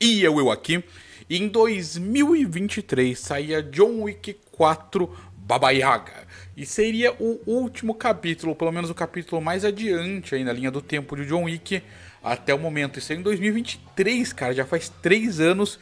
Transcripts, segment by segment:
E eu aqui, em 2023 saía John Wick 4 Baba Yaga. E seria o último capítulo, pelo menos o capítulo mais adiante aí na linha do tempo de John Wick até o momento. Isso aí em 2023, cara, já faz 3 anos.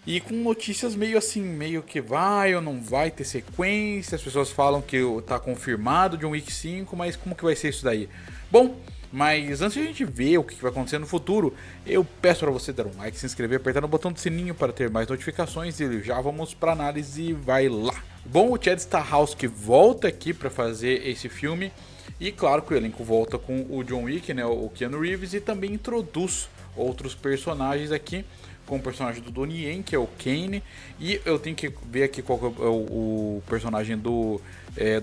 E com notícias meio assim, meio que vai ou não vai ter sequência. As pessoas falam que tá confirmado John Wick 5, mas como que vai ser isso daí? Bom, mas antes de a gente ver o que vai acontecer no futuro, eu peço para você dar um like, se inscrever, apertar no botão do sininho para ter mais notificações e já vamos para análise, vai lá. Bom, o Chad Stahelski volta aqui para fazer esse filme e claro que o elenco volta com o John Wick, né, o Keanu Reeves, e também introduz outros personagens aqui, com o personagem do Donnie Yen, que é o Kane, e eu tenho que ver aqui qual é o personagem do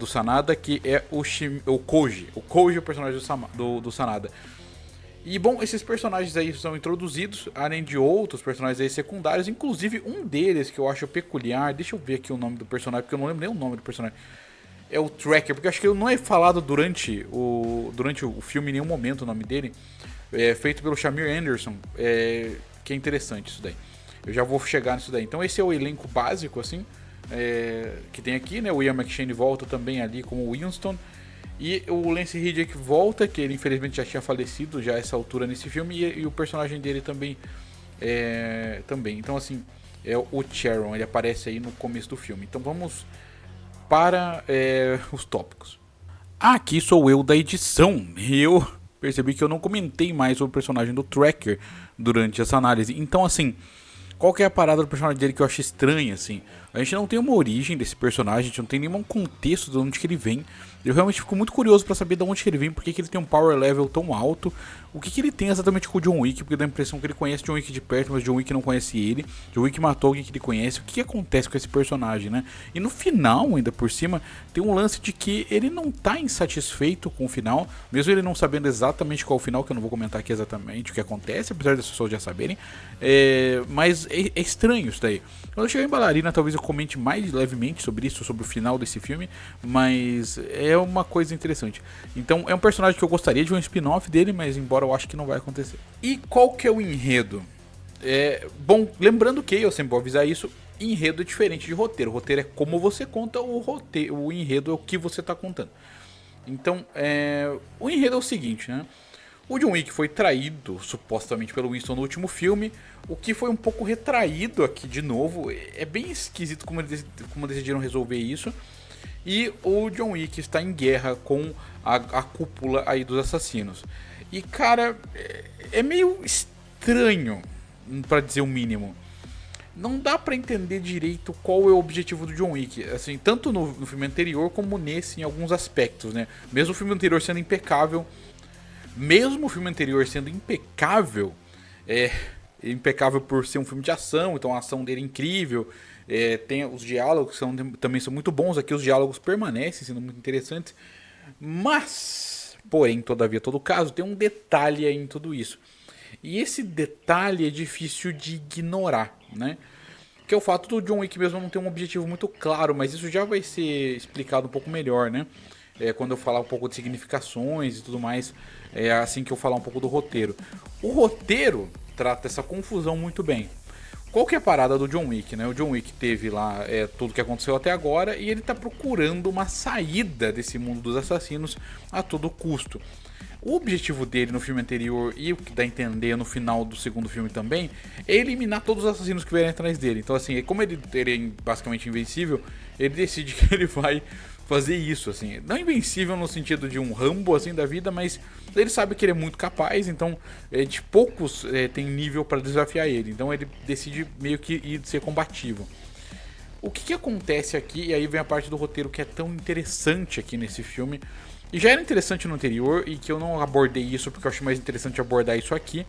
Sanada, que é o Koji. O Koji é o personagem do Sanada. E bom, esses personagens aí são introduzidos, além de outros personagens aí secundários, inclusive um deles que eu acho peculiar. Deixa eu ver aqui o nome do personagem, porque eu não lembro nem o nome do personagem. É o Tracker, porque eu acho que ele não é falado durante o filme em nenhum momento o nome dele. É feito pelo Shamir Anderson, que é interessante isso daí. Eu já vou chegar nisso daí. Então esse é o elenco básico, assim, que tem aqui, né? O Ian McShane volta também ali como Winston. E o Lance Reddick volta, que ele infelizmente já tinha falecido já a essa altura nesse filme. E o personagem dele também. Então assim, é o Sharon, ele aparece aí no começo do filme. Então vamos para os tópicos. Aqui sou eu da edição. Eu percebi que eu não comentei mais sobre o personagem do Tracker durante essa análise. Então, assim, qual que é a parada do personagem dele que eu acho estranha, assim? A gente não tem uma origem desse personagem, a gente não tem nenhum contexto de onde que ele vem. Eu realmente fico muito curioso pra saber de onde que ele vem, por que ele tem um power level tão alto, o que ele tem exatamente com o John Wick, porque dá a impressão que ele conhece John Wick de perto, mas John Wick não conhece ele. John Wick matou alguém que ele conhece, o que acontece com esse personagem, né? E no final, ainda por cima, tem um lance de que ele não tá insatisfeito com o final, mesmo ele não sabendo exatamente qual é o final, que eu não vou comentar aqui exatamente o que acontece, apesar das pessoas já saberem, mas é estranho isso daí. Quando eu chegar em Bailarina, talvez eu comente mais levemente sobre isso, sobre o final desse filme, mas é uma coisa interessante. Então é um personagem que eu gostaria de um spin-off dele, mas embora eu acho que não vai acontecer. E qual que é o enredo? Bom, lembrando que, eu sempre vou avisar isso, enredo é diferente de roteiro. O roteiro é como você conta, o enredo é o que você está contando. Então, o enredo é o seguinte, né? O John Wick foi traído, supostamente, pelo Winston no último filme, o que foi um pouco retraído aqui de novo. É bem esquisito como decidiram resolver isso. E o John Wick está em guerra com a cúpula aí dos assassinos. E, cara, é meio estranho, pra dizer o mínimo. Não dá pra entender direito qual é o objetivo do John Wick, assim, tanto no filme anterior como nesse, em alguns aspectos, né? Mesmo o filme anterior sendo impecável, impecável por ser um filme de ação, então a ação dele é incrível, tem os diálogos também são muito bons, aqui os diálogos permanecem sendo muito interessantes, mas, porém, todavia, todo caso, tem um detalhe aí em tudo isso, e esse detalhe é difícil de ignorar, né? Que é o fato do John Wick mesmo não ter um objetivo muito claro, mas isso já vai ser explicado um pouco melhor, né? Quando eu falar um pouco de significações e tudo mais, assim que eu falar um pouco do roteiro. O roteiro trata essa confusão muito bem. Qual que é a parada do John Wick, né? O John Wick teve lá tudo que aconteceu até agora e ele tá procurando uma saída desse mundo dos assassinos a todo custo. O objetivo dele no filme anterior e o que dá a entender no final do segundo filme também é eliminar todos os assassinos que vierem atrás dele. Então, assim, como ele é basicamente invencível, ele decide que ele vai fazer isso, assim. Não invencível no sentido de um Rambo, assim, da vida, mas ele sabe que ele é muito capaz, então de poucos tem nível para desafiar ele. Então ele decide meio que ir ser combativo. O que acontece aqui, e aí vem a parte do roteiro que é tão interessante aqui nesse filme, e já era interessante no anterior, e que eu não abordei isso porque eu acho mais interessante abordar isso aqui,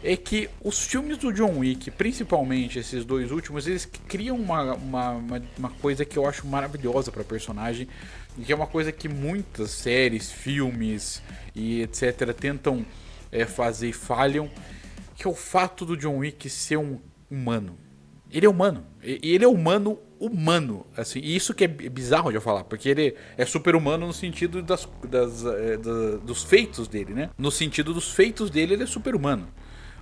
é que os filmes do John Wick, principalmente esses dois últimos, eles criam uma coisa que eu acho maravilhosa para personagem, e que é uma coisa que muitas séries, filmes e etc. tentam fazer e falham, que é o fato do John Wick ser um humano. Ele é humano, e ele é humano, assim, e isso que é bizarro de eu falar, porque ele é super humano no sentido dos feitos dele, né? No sentido dos feitos dele, ele é super humano.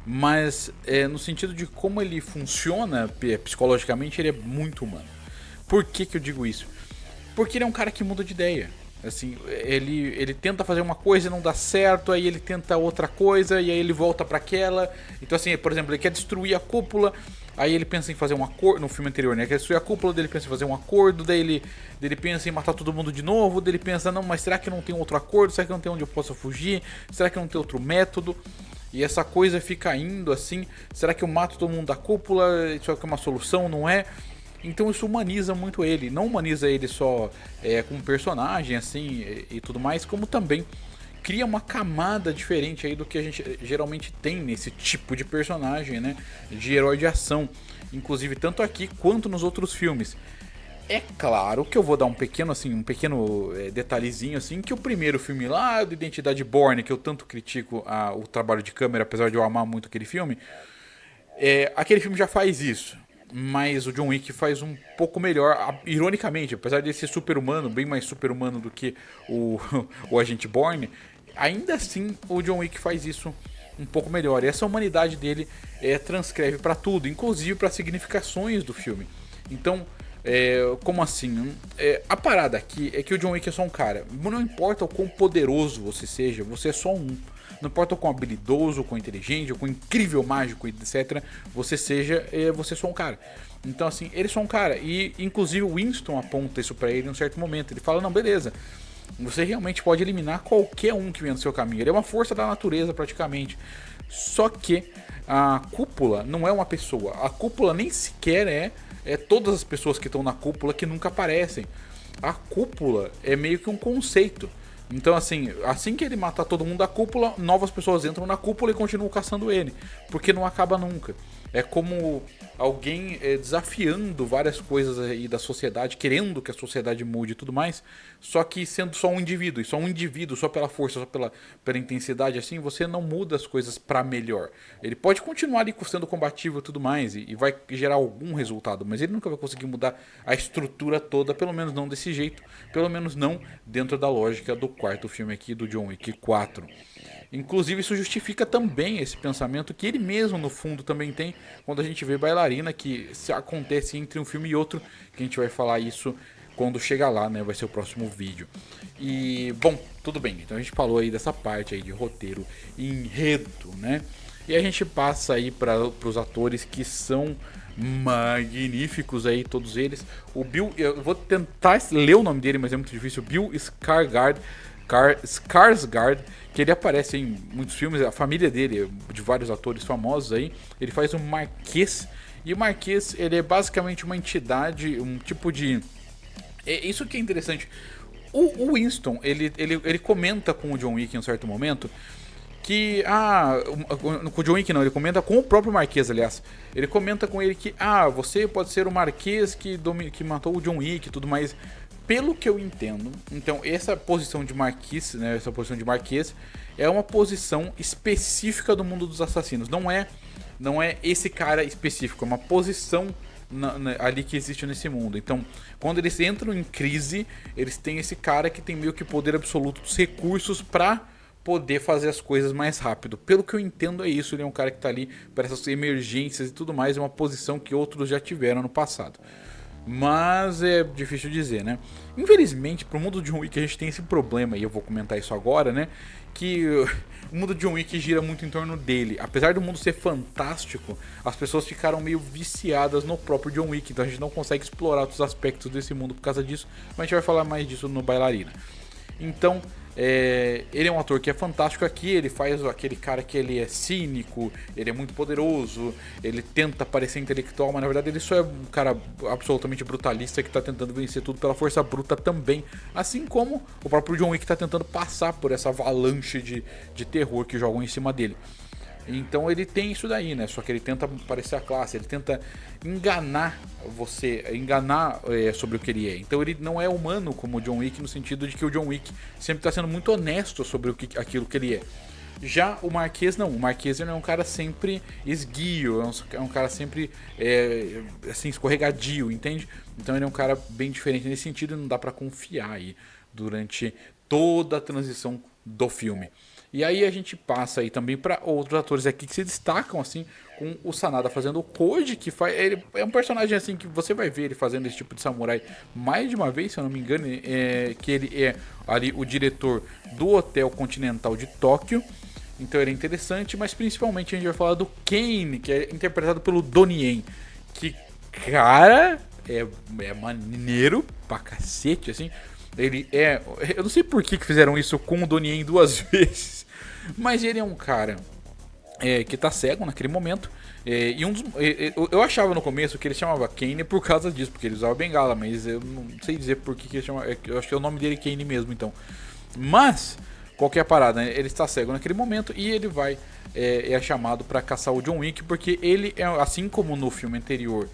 mas no sentido de como ele funciona psicologicamente, ele é muito humano. Por que eu digo isso? Porque ele é um cara que muda de ideia. Assim, ele tenta fazer uma coisa e não dá certo, aí ele tenta outra coisa e aí ele volta para aquela. Então assim, por exemplo, ele quer destruir a cúpula, aí ele pensa em fazer um acordo, no filme anterior, né? Ele quer destruir a cúpula, daí ele pensa em fazer um acordo, daí ele pensa em matar todo mundo de novo, daí ele pensa, não, mas será que não tem outro acordo? Será que não tem onde eu possa fugir? Será que não tem outro método? E essa coisa fica indo assim, será que eu mato todo mundo da cúpula? Isso é uma solução, não é? Então isso humaniza muito ele. Não humaniza ele só como personagem assim e tudo mais, como também cria uma camada diferente aí do que a gente geralmente tem nesse tipo de personagem, né? De herói de ação. Inclusive tanto aqui quanto nos outros filmes. É claro que eu vou dar um pequeno detalhezinho assim, que o primeiro filme lá do Identidade Bourne, que eu tanto critico o trabalho de câmera, apesar de eu amar muito aquele filme, aquele filme já faz isso. Mas o John Wick faz um pouco melhor, ironicamente, apesar de ser super-humano, bem mais super-humano do que o Agente Bourne, ainda assim o John Wick faz isso um pouco melhor. E essa humanidade dele transcreve para tudo, inclusive para significações do filme. Então, como assim? A parada aqui é que o John Wick é só um cara. Não importa o quão poderoso você seja, você é só um. Não importa o quão habilidoso, o quão inteligente, o quão incrível, mágico, etc. Você seja, você é só um cara. Então assim, ele é só um cara. E inclusive o Winston aponta isso pra ele em um certo momento. Ele fala, não, beleza. Você realmente pode eliminar qualquer um que venha no seu caminho. Ele é uma força da natureza praticamente. Só que a cúpula não é uma pessoa. A cúpula nem sequer é todas as pessoas que estão na cúpula que nunca aparecem. A cúpula é meio que um conceito. Então assim que ele matar todo mundo da cúpula, novas pessoas entram na cúpula e continuam caçando ele. Porque não acaba nunca. É como alguém desafiando várias coisas aí da sociedade, querendo que a sociedade mude e tudo mais, só que sendo só um indivíduo, e só um indivíduo, só pela força, só pela intensidade, assim, você não muda as coisas pra melhor. Ele pode continuar ali sendo combativo e tudo mais, e vai gerar algum resultado, mas ele nunca vai conseguir mudar a estrutura toda, pelo menos não desse jeito, pelo menos não dentro da lógica do quarto filme aqui, do John Wick 4. Inclusive isso justifica também esse pensamento que ele mesmo no fundo também tem quando a gente vê Bailarina, que acontece entre um filme e outro, que a gente vai falar isso quando chegar lá, né? Vai ser o próximo vídeo. E, bom, tudo bem. Então a gente falou aí dessa parte aí de roteiro e enredo, né? E a gente passa aí para os atores que são magníficos aí, todos eles. O Bill, eu vou tentar ler o nome dele, mas é muito difícil. Bill Skarsgård, que ele aparece em muitos filmes, a família dele, de vários atores famosos aí. Ele faz o Marquês, e o Marquês, ele é basicamente uma entidade, um tipo de... Isso que é interessante. O Winston, ele comenta com o John Wick em um certo momento que, com o John Wick não, ele comenta com o próprio Marquês, aliás. Ele comenta com ele que, você pode ser o Marquês que matou o John Wick e tudo mais. Pelo que eu entendo, então essa posição de Marquês, né, essa posição de Marquês é uma posição específica do mundo dos assassinos. Não é esse cara específico, é uma posição ali que existe nesse mundo. Então, quando eles entram em crise, eles têm esse cara que tem meio que poder absoluto dos recursos pra poder fazer as coisas mais rápido. Pelo que eu entendo é isso, ele é um cara que tá ali para essas emergências e tudo mais, é uma posição que outros já tiveram no passado. Mas é difícil dizer, né? Infelizmente, pro mundo de John Wick a gente tem esse problema, e eu vou comentar isso agora, né? Que o mundo de John Wick gira muito em torno dele. Apesar do mundo ser fantástico, as pessoas ficaram meio viciadas no próprio John Wick, então a gente não consegue explorar outros aspectos desse mundo por causa disso, mas a gente vai falar mais disso no Bailarina. Então, ele é um ator que é fantástico aqui, ele faz aquele cara que ele é cínico, ele é muito poderoso, ele tenta parecer intelectual, mas na verdade ele só é um cara absolutamente brutalista que tá tentando vencer tudo pela força bruta também, assim como o próprio John Wick tá tentando passar por essa avalanche de terror que jogam em cima dele. Então ele tem isso daí, né? Só que ele tenta parecer a classe, ele tenta enganar você, enganar sobre o que ele é. Então ele não é humano como o John Wick, no sentido de que o John Wick sempre está sendo muito honesto sobre aquilo que ele é. Já o Marquês não, o Marquês ele é um cara sempre esguio, é um cara sempre assim, escorregadio, entende? Então ele é um cara bem diferente nesse sentido e não dá pra confiar aí durante toda a transição do filme. E aí a gente passa aí também para outros atores aqui que se destacam, assim, com o Sanada fazendo o Koji, que faz, ele é um personagem assim que você vai ver ele fazendo esse tipo de samurai mais de uma vez, se eu não me engano, que ele é ali o diretor do Hotel Continental de Tóquio. Então ele é interessante, mas principalmente a gente vai falar do Kane, que é interpretado pelo Donnie Yen, que, cara, é maneiro pra cacete, assim. Ele é... Eu não sei por que fizeram isso com o Donnie Yen duas vezes, mas ele é um cara que tá cego naquele momento. Eu achava no começo que ele chamava Kane por causa disso, porque ele usava bengala, mas eu não sei dizer por que ele chama. Eu acho que é o nome dele Kane mesmo, então. Mas, qualquer parada, né? Ele está cego naquele momento e ele vai. É chamado para caçar o John Wick, porque ele é, assim como no filme anterior,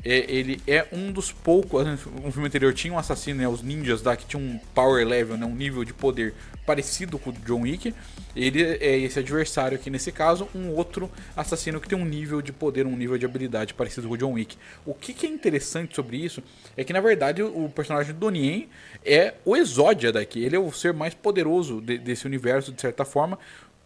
ele é um dos poucos. No filme anterior tinha um assassino, né, os ninjas que tinha um power level, né, um nível de poder parecido com o John Wick. Ele é esse adversário aqui, nesse caso, um outro assassino que tem um nível de poder, um nível de habilidade parecido com o John Wick. O que é interessante sobre isso é que, na verdade, o personagem do Donnie Yen é o Exódia daqui. Ele é o ser mais poderoso desse universo, de certa forma.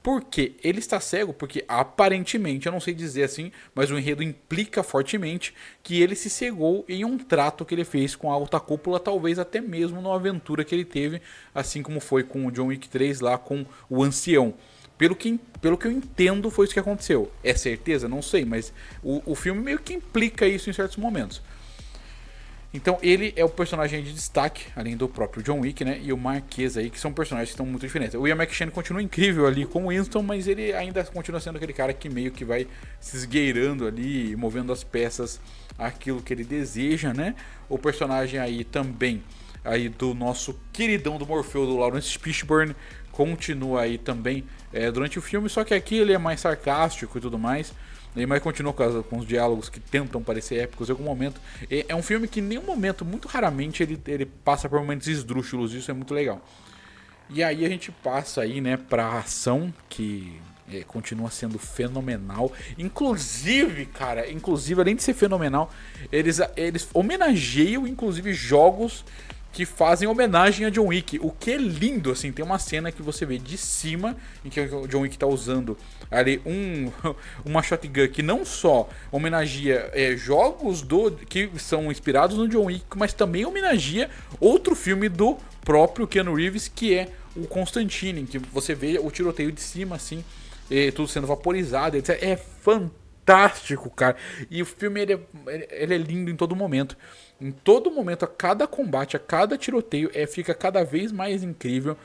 Por quê? Ele está cego porque, aparentemente, eu não sei dizer assim, mas o enredo implica fortemente que ele se cegou em um trato que ele fez com a alta cúpula, talvez até mesmo numa aventura que ele teve, assim como foi com o John Wick 3 lá com o Ancião. Pelo que eu entendo, foi isso que aconteceu. É certeza? Não sei, mas o filme meio que implica isso em certos momentos. Então ele é o personagem de destaque, além do próprio John Wick, né? E o Marquês aí, que são personagens que estão muito diferentes. O Ian McShane continua incrível ali com o Winston, mas ele ainda continua sendo aquele cara que meio que vai se esgueirando ali, movendo as peças aquilo que ele deseja, né? O personagem aí também, aí do nosso queridão do Morfeu, do Lawrence Fishburne, continua aí também durante o filme, só que aqui ele é mais sarcástico e tudo mais. Mas continua com os diálogos que tentam parecer épicos em algum momento. É um filme que em nenhum momento, muito raramente, ele passa por momentos esdrúxulos. Isso é muito legal. E aí a gente passa aí, né, pra ação, que continua sendo fenomenal. Inclusive, cara, além de ser fenomenal, eles homenageiam, inclusive, jogos que fazem homenagem a John Wick, o que é lindo, assim. Tem uma cena que você vê de cima, em que o John Wick tá usando ali uma shotgun que não só homenageia jogos que são inspirados no John Wick, mas também homenageia outro filme do próprio Keanu Reeves, que é o Constantine, em que você vê o tiroteio de cima, assim, tudo sendo vaporizado, etc. É fantástico, cara. E o filme ele é lindo em todo momento. Em todo momento, a cada combate, a cada tiroteio, fica cada vez mais incrível.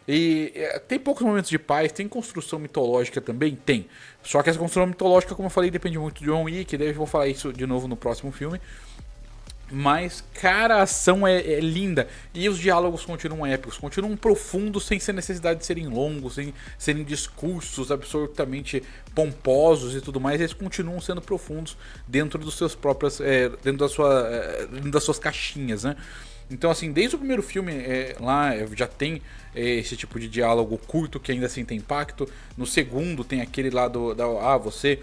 E tem poucos momentos de paz, tem construção mitológica também? Tem. Só que essa construção mitológica, como eu falei, depende muito de John Wick, daí eu vou falar isso de novo no próximo filme. Mas, cara, a ação é linda. E os diálogos continuam épicos, continuam profundos, sem ser necessidade de serem longos, sem serem discursos absolutamente pomposos e tudo mais. Eles continuam sendo profundos dentro dos seus próprios. Dentro das suas caixinhas, né? Então, assim, desde o primeiro filme lá já tem esse tipo de diálogo curto que ainda assim tem impacto. No segundo tem aquele lá você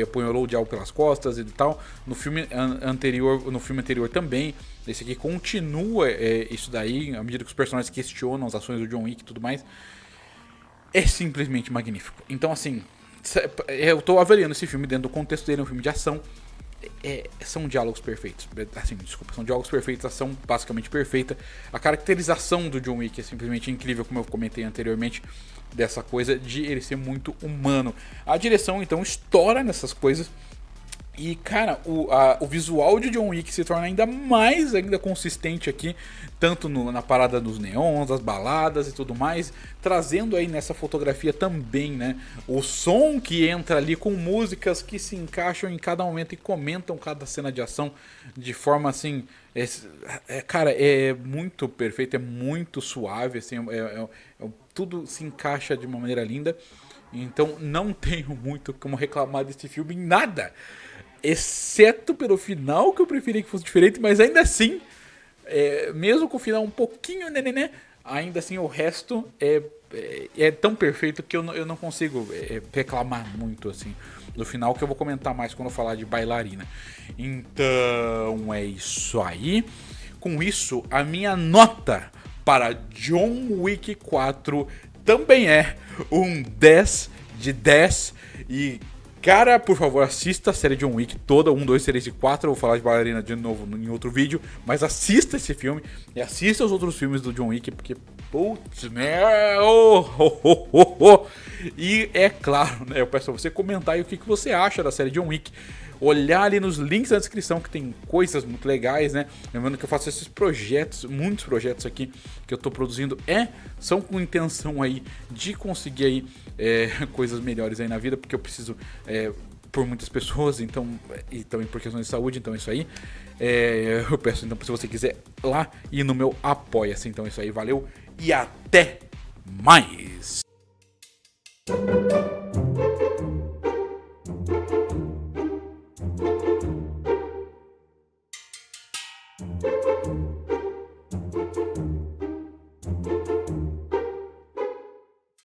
apunhalou o diabo pelas costas e tal. No filme anterior também. Esse aqui continua isso daí, à medida que os personagens questionam as ações do John Wick e tudo mais. É simplesmente magnífico. Então, assim, eu tô avaliando esse filme dentro do contexto dele, é um filme de ação. São diálogos perfeitos. Assim, desculpa, são diálogos perfeitos, ação basicamente perfeita. A caracterização do John Wick é simplesmente incrível, como eu comentei anteriormente, dessa coisa de ele ser muito humano. A direção, então, estoura nessas coisas. E, cara, o visual de John Wick se torna ainda consistente aqui, tanto na parada dos neons, das baladas e tudo mais, trazendo aí nessa fotografia também, né, o som que entra ali com músicas que se encaixam em cada momento e comentam cada cena de ação de forma assim, cara, é muito perfeito, é muito suave, assim, tudo se encaixa de uma maneira linda. Então não tenho muito como reclamar desse filme em nada. Exceto pelo final, que eu preferia que fosse diferente, mas ainda assim, mesmo com o final um pouquinho, né, ainda assim o resto é tão perfeito que eu não consigo reclamar muito assim do final, que eu vou comentar mais quando eu falar de Bailarina. Então é isso aí. Com isso, a minha nota para John Wick 4 também é um 10 de 10. E, cara, por favor, assista a série John Wick toda, 1, 2, 3 e 4. Eu vou falar de Bailarina de novo em outro vídeo, mas assista esse filme e assista os outros filmes do John Wick, porque, putz, né? E é claro, né? Eu peço pra você comentar aí o que você acha da série John Wick. Olhar ali nos links da descrição que tem coisas muito legais, né? Lembrando que eu faço esses projetos, muitos projetos aqui que eu tô produzindo são com intenção aí de conseguir aí coisas melhores aí na vida, porque eu preciso por muitas pessoas, então, e também por questões de saúde, então é isso aí. Eu peço então, se você quiser lá ir no meu Apoia-se, então é isso aí, valeu e até mais!